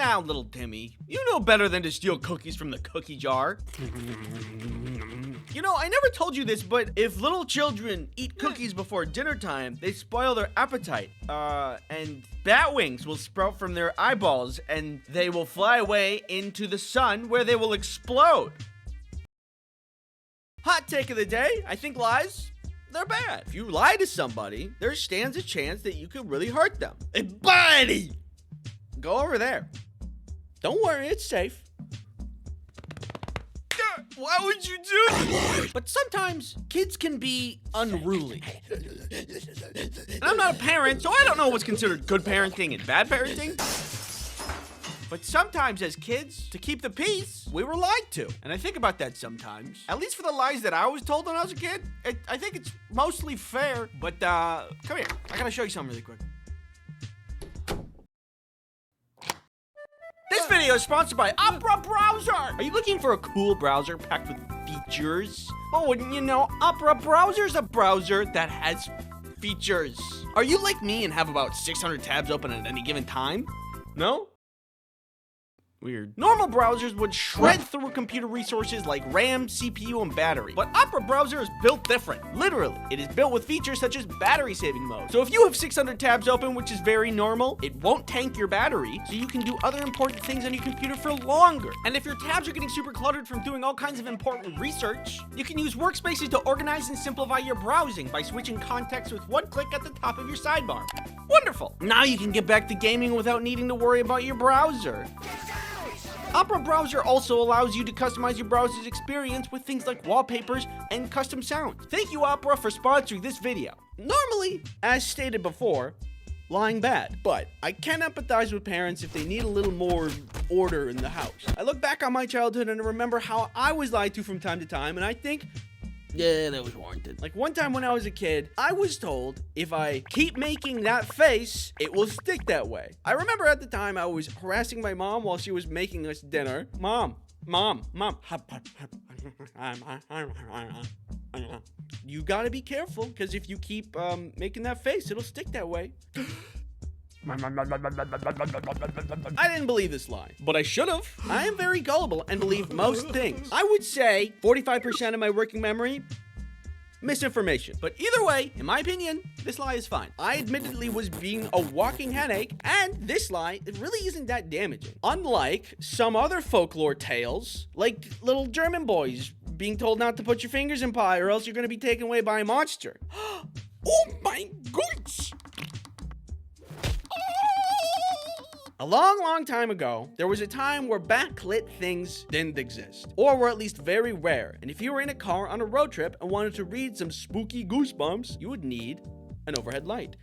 Now, little Timmy, you know better than to steal cookies from the cookie jar. You know, I never told you this, but if little children eat cookies before dinner time, they spoil their appetite. And bat wings will sprout from their eyeballs, and they will fly away into the sun where they will explode. Hot take of the day, I think lies, they're bad. If you lie to somebody, there stands a chance that you could really hurt them. Hey, buddy! Go over there. Don't worry, it's safe. Why would you do that? But sometimes kids can be unruly. And I'm not a parent, so I don't know what's considered good parenting and bad parenting. But sometimes as kids, to keep the peace, we were lied to. And I think about that sometimes. At least for the lies that I was told when I was a kid, I think it's mostly fair. But come here, I gotta show you something really quick. This video is sponsored by Opera Browser. Are you looking for a cool browser packed with features? Oh, wouldn't you know, Opera Browser is a browser that has features. Are you like me and have about 600 tabs open at any given time? No? Weird. Normal browsers would shred through computer resources like RAM, CPU, and battery. But Opera Browser is built different. Literally, it is built with features such as battery saving mode. So if you have 600 tabs open, which is very normal, it won't tank your battery, so you can do other important things on your computer for longer. And if your tabs are getting super cluttered from doing all kinds of important research, you can use workspaces to organize and simplify your browsing by switching context with one click at the top of your sidebar. Wonderful! Now you can get back to gaming without needing to worry about your browser. Opera Browser also allows you to customize your browser's experience with things like wallpapers and custom sounds. Thank you, Opera, for sponsoring this video. Normally, as stated before, lying bad, but I can empathize with parents if they need a little more order in the house. I look back on my childhood and I remember how I was lied to from time to time, and I think, yeah, that was warranted. Like one time when I was a kid, I was told if I keep making that face, it will stick that way. I remember at the time I was harassing my mom while she was making us dinner. Mom. You gotta be careful, because if you keep making that face, it'll stick that way. I didn't believe this lie, but I should have. I am very gullible and believe most things. I would say 45% of my working memory, misinformation. But either way, in my opinion, this lie is fine. I admittedly was being a walking headache, and this lie, it really isn't that damaging. Unlike some other folklore tales, like little German boys being told not to put your fingers in pie or else you're gonna be taken away by a monster. Oh my goodness! A long time ago, there was a time where backlit things didn't exist, or were at least very rare. And if you were in a car on a road trip and wanted to read some spooky goosebumps, you would need an overhead light.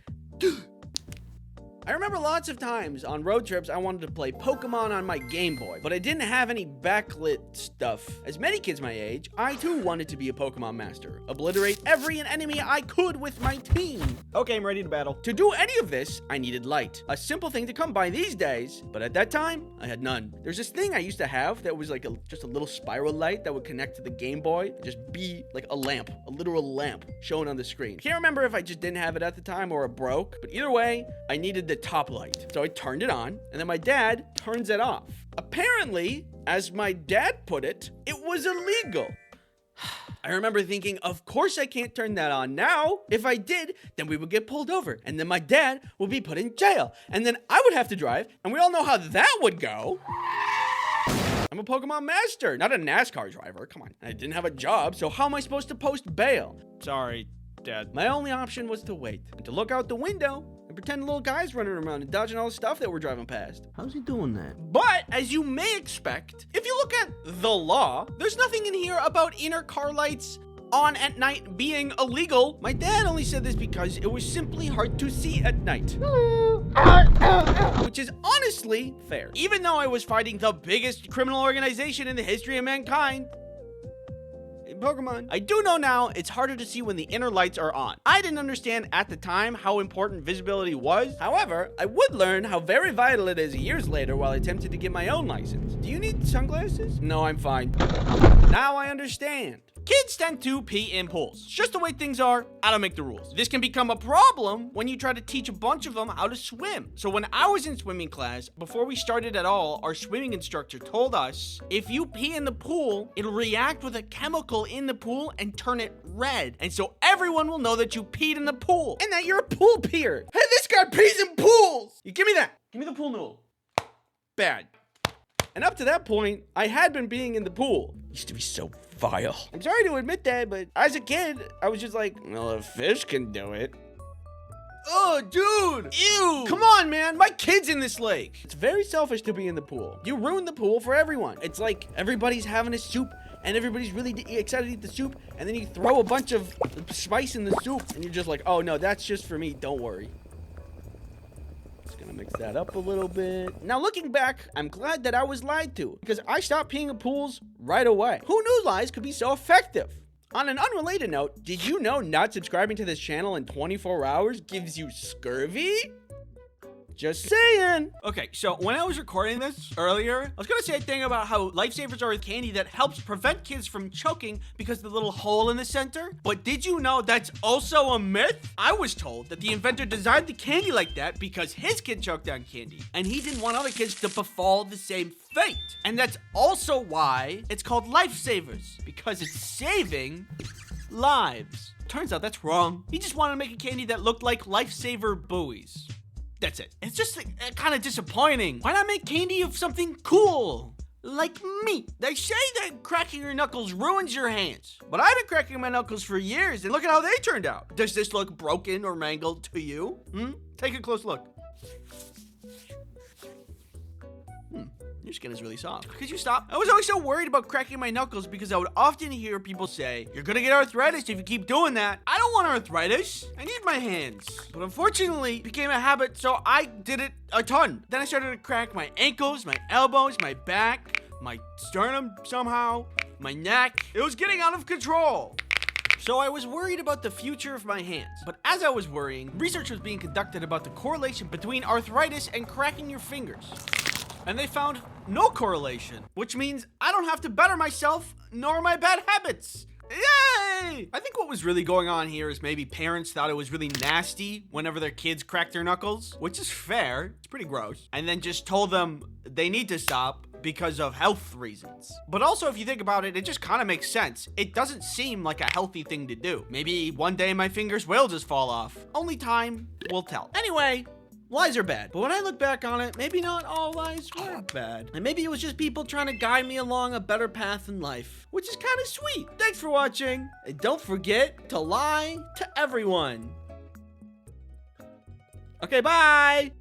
I remember lots of times on road trips I wanted to play Pokemon on my Game Boy, but I didn't have any backlit stuff. As many kids my age, I too wanted to be a Pokemon master, obliterate every enemy I could with my team. Okay, I'm ready to battle. To do any of this, I needed light. A simple thing to come by these days, but at that time, I had none. There's this thing I used to have that was like just a little spiral light that would connect to the Game Boy and just be like a lamp, a literal lamp shown on the screen. Can't remember if I just didn't have it at the time or it broke, but either way, I needed the top light. So I turned it on, and then my dad turns it off. Apparently, as my dad put it, it was illegal. I remember thinking, of course I can't turn that on now. If I did, then we would get pulled over, and then my dad would be put in jail, and then I would have to drive, and we all know how that would go. I'm a Pokemon master, not a NASCAR driver. Come on. I didn't have a job, so how am I supposed to post bail? Sorry, Dad. My only option was to wait and to look out the window and pretend little guys running around and dodging all the stuff that we're driving past. How's he doing that? But, as you may expect, if you look at the law, there's nothing in here about inner car lights on at night being illegal. My dad only said this because it was simply hard to see at night. Which is honestly fair. Even though I was fighting the biggest criminal organization in the history of mankind, Pokemon, I do know now it's harder to see when the inner lights are on. I didn't understand at the time how important visibility was. However, I would learn how very vital it is years later while I attempted to get my own license. Do you need sunglasses? No, I'm fine. Now I understand. Kids tend to pee in pools. It's just the way things are. I don't make the rules. This can become a problem when you try to teach a bunch of them how to swim. So when I was in swimming class, before we started at all, our swimming instructor told us, if you pee in the pool, it'll react with a chemical in the pool and turn it red. And so everyone will know that you peed in the pool and that you're a pool peer. Hey, this guy pees in pools. You give me that. Give me the pool noodle. Bad. And up to that point, I had been being in the pool. Used to be so vile. I'm sorry to admit that, but as a kid, I was just like, well, a fish can do it. Oh, dude! Ew! Come on, man! My kid's in this lake! It's very selfish to be in the pool. You ruin the pool for everyone. It's like everybody's having a soup, and everybody's really excited to eat the soup, and then you throw a bunch of spice in the soup, and you're just like, oh, no, that's just for me. Don't worry. Just gonna mix that up a little bit. Now, looking back, I'm glad that I was lied to, because I stopped peeing in pools right away. Who knew lies could be so effective? On an unrelated note, did you know not subscribing to this channel in 24 hours gives you scurvy? Just saying. Okay, so when I was recording this earlier, I was gonna say a thing about how Lifesavers are a candy that helps prevent kids from choking because of the little hole in the center. But did you know that's also a myth? I was told that the inventor designed the candy like that because his kid choked on candy, and he didn't want other kids to befall the same fate. And that's also why it's called Lifesavers, because it's saving lives. Turns out that's wrong. He just wanted to make a candy that looked like Lifesaver buoys. That's it. It's just kind of disappointing. Why not make candy of something cool? Like me. They say that cracking your knuckles ruins your hands. But I've been cracking my knuckles for years, and look at how they turned out. Does this look broken or mangled to you? Take a close look. Your skin is really soft. Could you stop? I was always so worried about cracking my knuckles because I would often hear people say, you're gonna get arthritis if you keep doing that. I don't want arthritis. I need my hands. But unfortunately, it became a habit, so I did it a ton. Then I started to crack my ankles, my elbows, my back, my sternum somehow, my neck. It was getting out of control. So I was worried about the future of my hands. But as I was worrying, research was being conducted about the correlation between arthritis and cracking your fingers. And they found no correlation, which means I don't have to better myself nor my bad habits. Yay! I think what was really going on here is maybe parents thought it was really nasty whenever their kids cracked their knuckles, which is fair. It's pretty gross. And then just told them they need to stop because of health reasons. But also, if you think about it, it just kind of makes sense. It doesn't seem like a healthy thing to do. Maybe one day my fingers will just fall off. Only time will tell. Anyway, lies are bad, but when I look back on it, maybe not all lies were bad. And maybe it was just people trying to guide me along a better path in life, which is kind of sweet. Thanks for watching, and don't forget to lie to everyone. Okay, bye!